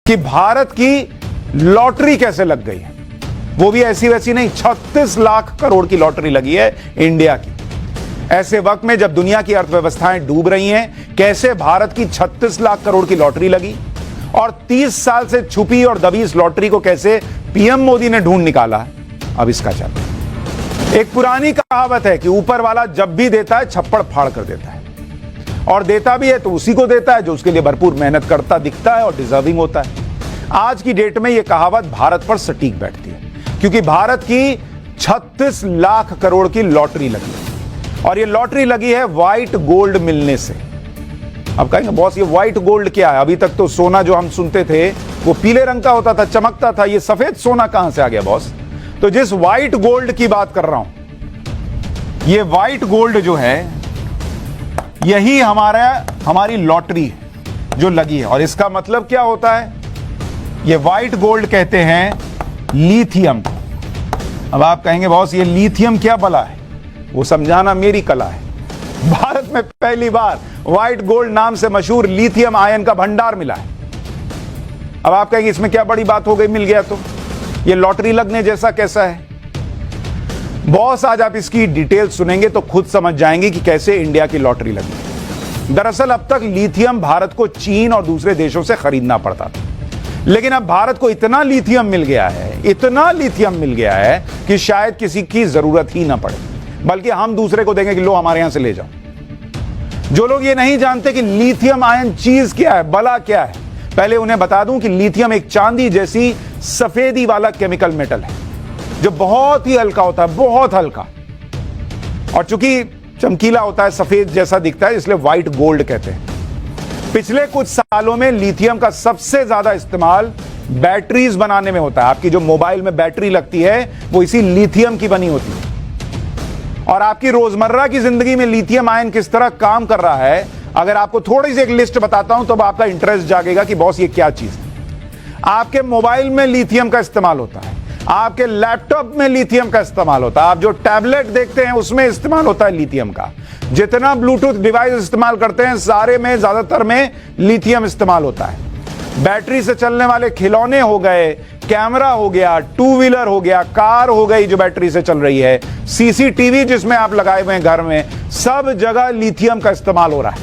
कि भारत की लॉटरी कैसे लग गई है, वो भी ऐसी वैसी नहीं, 36 लाख करोड़ की लॉटरी लगी है इंडिया की। ऐसे वक्त में जब दुनिया की अर्थव्यवस्थाएं डूब रही हैं, कैसे भारत की 36 लाख करोड़ की लॉटरी लगी और 30 साल से छुपी और दबी इस लॉटरी को कैसे पीएम मोदी ने ढूंढ निकाला, अब इसका चल। एक पुरानी कहावत है कि ऊपर वाला जब भी देता है छप्पड़ फाड़ कर देता है, और देता भी है तो उसी को देता है जो उसके लिए भरपूर मेहनत करता दिखता है और डिजर्विंग होता है। आज की डेट में यह कहावत भारत पर सटीक बैठती है, क्योंकि भारत की 36 लाख करोड़ की लॉटरी लगी है, और ये लॉटरी लगी है व्हाइट गोल्ड मिलने से। अब कहेंगे बॉस ये व्हाइट गोल्ड क्या है? अभी तक तो सोना जो हम सुनते थे वो पीले रंग का होता था, चमकता था, ये सफेद सोना कहां से आ गया बॉस? तो जिस व्हाइट गोल्ड की बात कर रहा हूं, ये व्हाइट गोल्ड जो है यही हमारी लॉटरी है जो लगी है। और इसका मतलब क्या होता है? ये व्हाइट गोल्ड कहते हैं लिथियम। अब आप कहेंगे बॉस ये लिथियम क्या भला है? वो समझाना मेरी कला है। भारत में पहली बार व्हाइट गोल्ड नाम से मशहूर लिथियम आयन का भंडार मिला है। अब आप कहेंगे इसमें क्या बड़ी बात हो गई, मिल गया तो ये लॉटरी लगने जैसा कैसा है? बॉस आज आप इसकी डिटेल सुनेंगे तो खुद समझ जाएंगे कि कैसे इंडिया की लॉटरी लगी। दरअसल अब तक लिथियम भारत को चीन और दूसरे देशों से खरीदना पड़ता था, लेकिन अब भारत को इतना लिथियम मिल गया है, इतना लिथियम मिल गया है कि शायद किसी की जरूरत ही ना पड़े, बल्कि हम दूसरे को देंगे कि लो हमारे यहां से ले जाओ। जो लोग ये नहीं जानते कि लिथियम आयन चीज क्या है, बला क्या है, पहले उन्हें बता दूं कि लिथियम एक चांदी जैसी सफेदी वाला केमिकल मेटल है जो बहुत ही हल्का होता है, बहुत हल्का, और चूंकि चमकीला होता है, सफेद जैसा दिखता है, इसलिए व्हाइट गोल्ड कहते हैं। पिछले कुछ सालों में लिथियम का सबसे ज्यादा इस्तेमाल बैटरीज बनाने में होता है। आपकी जो मोबाइल में बैटरी लगती है वो इसी लिथियम की बनी होती है। और आपकी रोजमर्रा की जिंदगी में लिथियम आयन किस तरह काम कर रहा है, अगर आपको थोड़ी सी एक लिस्ट बताता हूं तो आपका इंटरेस्ट जागेगा कि बॉस ये क्या चीज है। आपके मोबाइल में लिथियम का इस्तेमाल होता है, आपके लैपटॉप में लिथियम का इस्तेमाल होता है, आप जो टैबलेट देखते हैं उसमें इस्तेमाल होता है लिथियम का, जितना ब्लूटूथ डिवाइस इस्तेमाल करते हैं सारे में ज्यादातर में लिथियम इस्तेमाल होता है। बैटरी से चलने वाले खिलौने हो गए, कैमरा हो गया, टू व्हीलर हो गया, कार हो गई जो बैटरी से चल रही है, सीसीटीवी जिसमें आप लगाए हुए हैं घर में, सब जगह लिथियम का इस्तेमाल हो रहा है।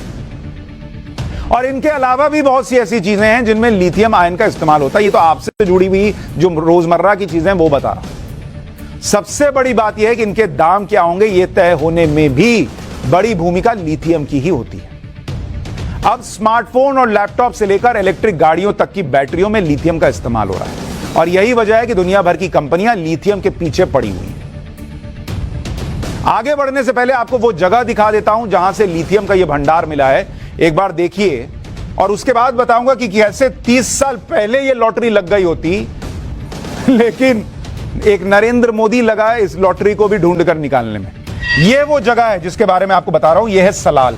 और इनके अलावा भी बहुत सी ऐसी चीजें हैं जिनमें लिथियम आयन का इस्तेमाल होता है। ये तो आपसे जुड़ी हुई जो रोजमर्रा की चीजें वो बता रहा हूं। सबसे बड़ी बात यह है कि इनके दाम क्या होंगे ये तय होने में भी बड़ी भूमिका लिथियम की ही होती है। अब स्मार्टफोन और लैपटॉप से लेकर इलेक्ट्रिक गाड़ियों तक की बैटरियों में लिथियम का इस्तेमाल हो रहा है, और यही वजह है कि दुनिया भर की कंपनियां लिथियम के पीछे पड़ी हुई हैं। आगे बढ़ने से पहले आपको वो जगह दिखा देता हूं जहां से लिथियम का ये भंडार मिला है, एक बार देखिए, और उसके बाद बताऊंगा कि कैसे 30 साल पहले ये लॉटरी लग गई होती, लेकिन एक नरेंद्र मोदी लगा इस लॉटरी को भी ढूंढ कर निकालने में। ये वो जगह है जिसके बारे में आपको बता रहा हूं, यह है सलाल।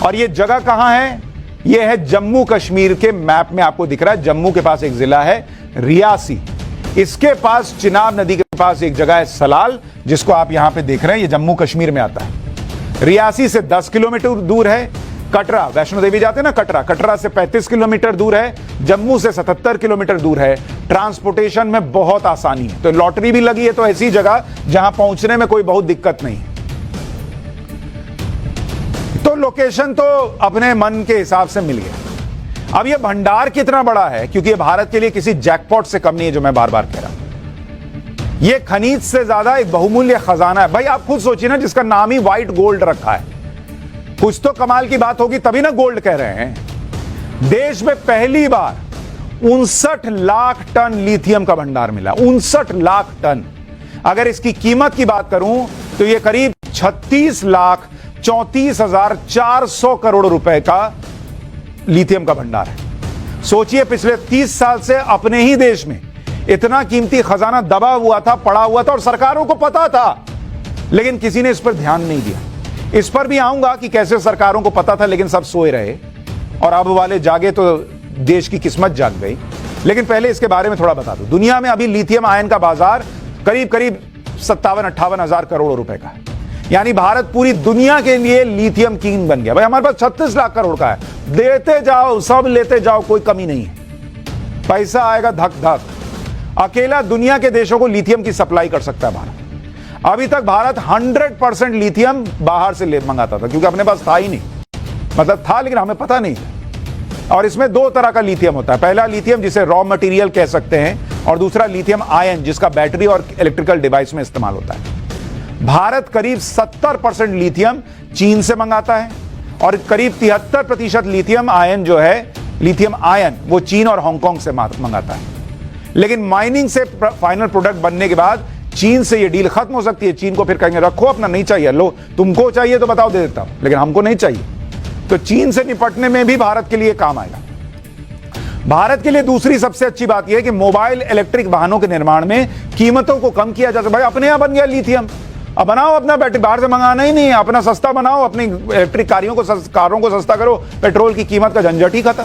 और ये जगह कहां है? यह है जम्मू कश्मीर के मैप में आपको दिख रहा है। जम्मू के पास एक जिला है रियासी, इसके पास चिनाब नदी के पास एक जगह है सलाल, जिसको आप यहां पे देख रहे हैं, ये जम्मू कश्मीर में आता है। रियासी से 10 किलोमीटर दूर है कटरा, वैष्णो देवी जाते हैं ना कटरा, कटरा से 35 किलोमीटर दूर है, जम्मू से 77 किलोमीटर दूर है। ट्रांसपोर्टेशन में बहुत आसानी है, तो लॉटरी भी लगी है तो ऐसी जगह जहां पहुंचने में कोई बहुत दिक्कत नहीं है। तो लोकेशन तो अपने मन के हिसाब से मिल गया। अब यह भंडार कितना बड़ा है, क्योंकि यह भारत के लिए किसी जैकपॉट से कम नहीं है, जो मैं बार बार कह रहा हूं। यह खनिज से ज्यादा एक बहुमूल्य खजाना है। भाई आप खुद सोचिए ना, जिसका नाम ही व्हाइट गोल्ड रखा है, कुछ तो कमाल की बात होगी तभी ना गोल्ड कह रहे हैं। देश में पहली बार 59 लाख टन लिथियम का भंडार मिला, 59 लाख टन। अगर इसकी कीमत की बात करूं तो यह करीब 36,34,400 करोड़ रुपए का लिथियम का भंडार है। सोचिए पिछले 30 साल से अपने ही देश में इतना कीमती खजाना दबा हुआ था, पड़ा हुआ था, और सरकारों को पता था, लेकिन किसी ने इस पर ध्यान नहीं दिया। इस पर भी आऊंगा कि कैसे सरकारों को पता था लेकिन सब सोए रहे, और अब वाले जागे तो देश की किस्मत जाग गई। लेकिन पहले इसके बारे में थोड़ा बता दूं। दुनिया में अभी लिथियम आयन का बाजार करीब करीब 57-58 हजार करोड़ रुपए का है। यानी भारत पूरी दुनिया के लिए लिथियम किंग बन गया। भाई हमारे पास 36 लाख करोड़ का है, देते जाओ, सब लेते जाओ, कोई कमी नहीं है। पैसा आएगा धक धक। अकेला दुनिया के देशों को लिथियम की सप्लाई कर सकता है भारत। अभी तक भारत 100% लिथियम बाहर से ले मंगाता था, क्योंकि अपने पास था ही नहीं, मतलब था लेकिन हमें पता नहीं था। और इसमें दो तरह का लिथियम होता है, पहला लिथियम जिसे रॉ मटेरियल कह सकते हैं, और दूसरा लिथियम आयन जिसका बैटरी और इलेक्ट्रिकल डिवाइस में इस्तेमाल होता है। भारत करीब 70% लिथियम चीन से मंगाता है, और करीब 73% लिथियम आयन जो है, लिथियम आयन, वो चीन और हांगकांग से मंगाता है। लेकिन माइनिंग से फाइनल प्रोडक्ट बनने के बाद चीन से ये डील खत्म हो सकती है। चीन को फिर कहेंगे रखो अपना, नहीं चाहिए, लो तुमको चाहिए तो बताओ दे देता हूं, लेकिन हमको नहीं चाहिए। तो चीन से निपटने में भी भारत के लिए काम आएगा। भारत के लिए दूसरी सबसे अच्छी बात यह है कि मोबाइल इलेक्ट्रिक वाहनों के निर्माण में कीमतों को कम किया जा सकता है। भाई अपने यहां बन गया लिथियम, अब बनाओ अपना बैटरी, बाहर से मंगाना ही नहीं है, अपना सस्ता बनाओ, अपनी इलेक्ट्रिक कारों को सस्ता करो, पेट्रोल की कीमत का झंझट ही खत्म।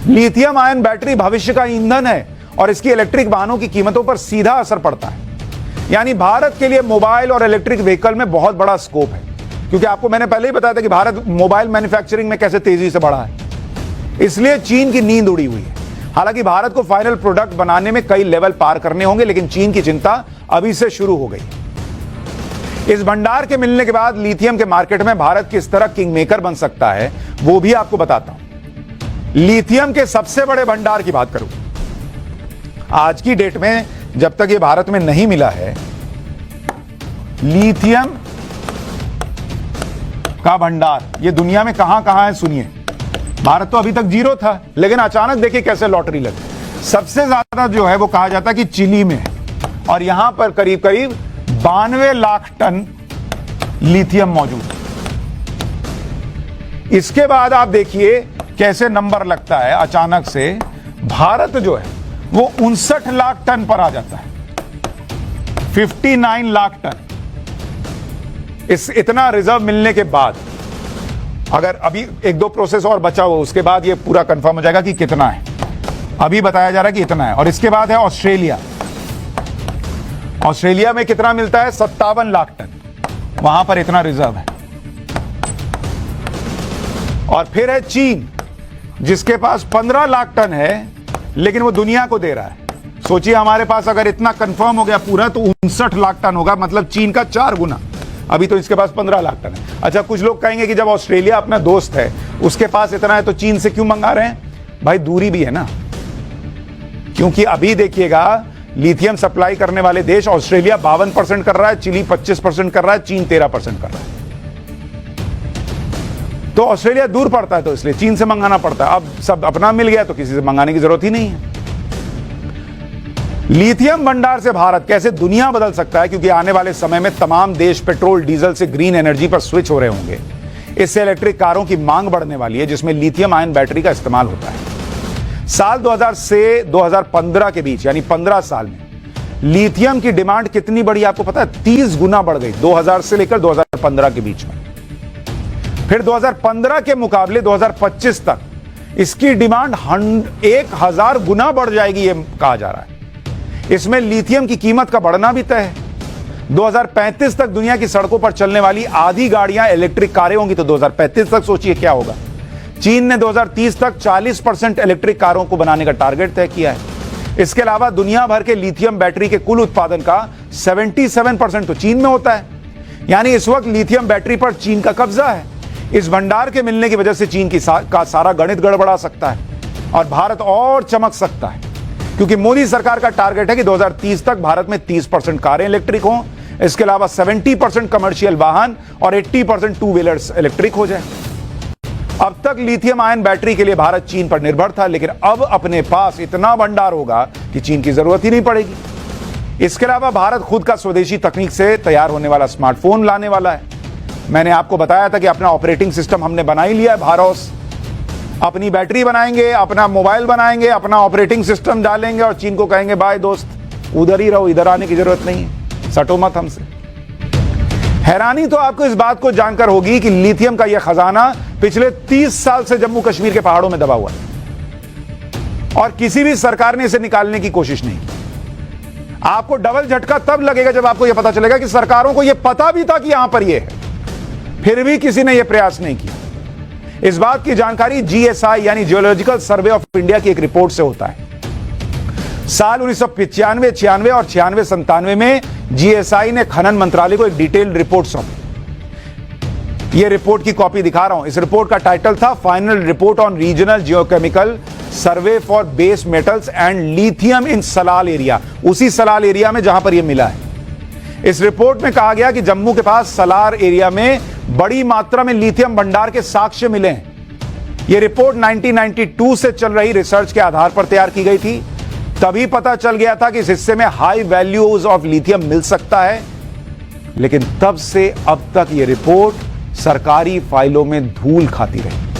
लिथियम आयन बैटरी भविष्य का ईंधन है और इसकी इलेक्ट्रिक वाहनों की कीमतों पर सीधा असर पड़ता है। यानी भारत के लिए मोबाइल और इलेक्ट्रिक व्हीकल में बहुत बड़ा स्कोप है, क्योंकि आपको मैंने पहले ही बताया था कि भारत मोबाइल मैन्युफैक्चरिंग में कैसे तेजी से बढ़ा है, इसलिए चीन की नींद उड़ी हुई है। हालांकि भारत को फाइनल प्रोडक्ट बनाने में कई लेवल पार करने होंगे, लेकिन चीन की चिंता अभी से शुरू हो गई। इस भंडार के मिलने के बाद लिथियम के मार्केट में भारत किस तरह किंग मेकर बन सकता है, वो भी आपको बताता हूं। लिथियम के सबसे बड़े भंडार की बात करूं, आज की डेट में जब तक ये भारत में नहीं मिला है, लिथियम का भंडार ये दुनिया में कहां कहां है सुनिए। भारत तो अभी तक जीरो था, लेकिन अचानक देखिए कैसे लॉटरी लगी। सबसे ज्यादा जो है वो कहा जाता है कि चिली में है, और यहां पर करीब करीब 92 लाख टन लिथियम मौजूद है। इसके बाद आप देखिए कैसे नंबर लगता है, अचानक से भारत जो है वो 59 लाख टन पर आ जाता है, 59 लाख टन। इतना रिजर्व मिलने के बाद, अगर अभी एक दो प्रोसेस और बचा हुआ, उसके बाद ये पूरा कंफर्म हो जाएगा कि कितना है। अभी बताया जा रहा है कि इतना है। और इसके बाद है ऑस्ट्रेलिया। ऑस्ट्रेलिया में कितना मिलता है? 57 लाख टन, वहां पर इतना रिजर्व है। और फिर है चीन, जिसके पास 15 लाख टन है, लेकिन वो दुनिया को दे रहा है। सोचिए हमारे पास अगर इतना कंफर्म हो गया पूरा, तो 59 लाख टन होगा, मतलब चीन का 4 गुना। अभी तो इसके पास 15 लाख टन है। अच्छा, कुछ लोग कहेंगे कि जब ऑस्ट्रेलिया अपना दोस्त है, उसके पास इतना है, तो चीन से क्यों मंगा रहे हैं? भाई दूरी भी है ना, क्योंकि अभी देखिएगा लिथियम सप्लाई करने वाले देश, ऑस्ट्रेलिया 52% कर रहा है, चिली 25% कर रहा है, चीन 13% कर रहा है। तो ऑस्ट्रेलिया दूर पड़ता है, तो इसलिए चीन से मंगाना पड़ता है। अब सब अपना मिल गया तो किसी से मंगाने की जरूरत ही नहीं है। लिथियम भंडार से भारत कैसे दुनिया बदल सकता है, क्योंकि आने वाले समय में तमाम देश पेट्रोल डीजल से ग्रीन एनर्जी पर स्विच हो रहे होंगे। इससे इलेक्ट्रिक कारों की मांग बढ़ने वाली है, जिसमें लिथियम आयन बैटरी का इस्तेमाल होता है। साल 2000 से 2015 के बीच, यानी 15 साल में लिथियम की डिमांड कितनी बढ़ी आपको पता है? 30 गुना बढ़ गई 2000 से लेकर 2015 के बीच में। फिर 2015 के मुकाबले 2025 तक इसकी डिमांड 1000 गुना बढ़ जाएगी, ये कहा जा रहा है। इसमें लिथियम की कीमत का बढ़ना भी तय है। 2035 तक दुनिया की सड़कों पर चलने वाली आधी गाड़ियां इलेक्ट्रिक कारें होंगी, तो 2035 तक सोचिए क्या होगा। चीन ने 2030 तक 40% इलेक्ट्रिक कारों को बनाने का टारगेट तय किया है। इसके अलावा दुनिया भर के लिथियम बैटरी के कुल उत्पादन का 77% तो चीन में होता है। यानी इस वक्त लिथियम बैटरी पर चीन का कब्जा है। इस भंडार के मिलने की वजह से चीन का सारा गणित गड़बड़ा सकता है और भारत और चमक सकता है, क्योंकि मोदी सरकार का टारगेट है कि 2030 तक भारत में 30% कारें इलेक्ट्रिक हों। इसके अलावा 70% कमर्शियल वाहन और 80% टू व्हीलर्स इलेक्ट्रिक हो जाए। अब तक लिथियम आयन बैटरी के लिए भारत चीन पर निर्भर था, लेकिन अब अपने पास इतना भंडार होगा कि चीन की जरूरत ही नहीं पड़ेगी। इसके अलावा भारत खुद का स्वदेशी तकनीक से तैयार होने वाला स्मार्टफोन लाने वाला है। मैंने आपको बताया था कि अपना ऑपरेटिंग सिस्टम हमने बना ही लिया है, भारत अपनी बैटरी बनाएंगे, अपना मोबाइल बनाएंगे, अपना ऑपरेटिंग सिस्टम डालेंगे और चीन को कहेंगे बाय दोस्त, उधर ही रहो, इधर आने की जरूरत नहीं है, सटो मत हमसे। हैरानी तो आपको इस बात को जानकर होगी कि लिथियम का यह खजाना पिछले 30 साल से जम्मू कश्मीर के पहाड़ों में दबा हुआ है और किसी भी सरकार ने इसे निकालने की कोशिश नहीं की। आपको डबल झटका तब लगेगा जब आपको यह पता चलेगा कि सरकारों को यह पता भी था कि यहां पर यह है, फिर भी किसी ने यह प्रयास नहीं किया। इस बात की जानकारी जीएसआई यानी जियोलॉजिकल सर्वे ऑफ इंडिया की एक रिपोर्ट से होता है। साल 1995, 96 और 96, 97 में जीएसआई ने खनन मंत्रालय को एक डिटेल्ड रिपोर्ट सौंपी। यह रिपोर्ट की कॉपी दिखा रहा हूं। इस रिपोर्ट का टाइटल था final report on regional geochemical survey for base metals and lithium in Salal area, उसी सलाल एरिया में जहां पर यह मिला है। इस रिपोर्ट में कहा गया कि जम्मू के पास सलार एरिया में बड़ी मात्रा में लिथियम भंडार के साक्ष्य मिले हैं। यह रिपोर्ट 1992 से चल रही रिसर्च के आधार पर तैयार की गई थी। तभी पता चल गया था कि इस हिस्से में हाई वैल्यूज ऑफ लिथियम मिल सकता है, लेकिन तब से अब तक यह रिपोर्ट सरकारी फाइलों में धूल खाती रही।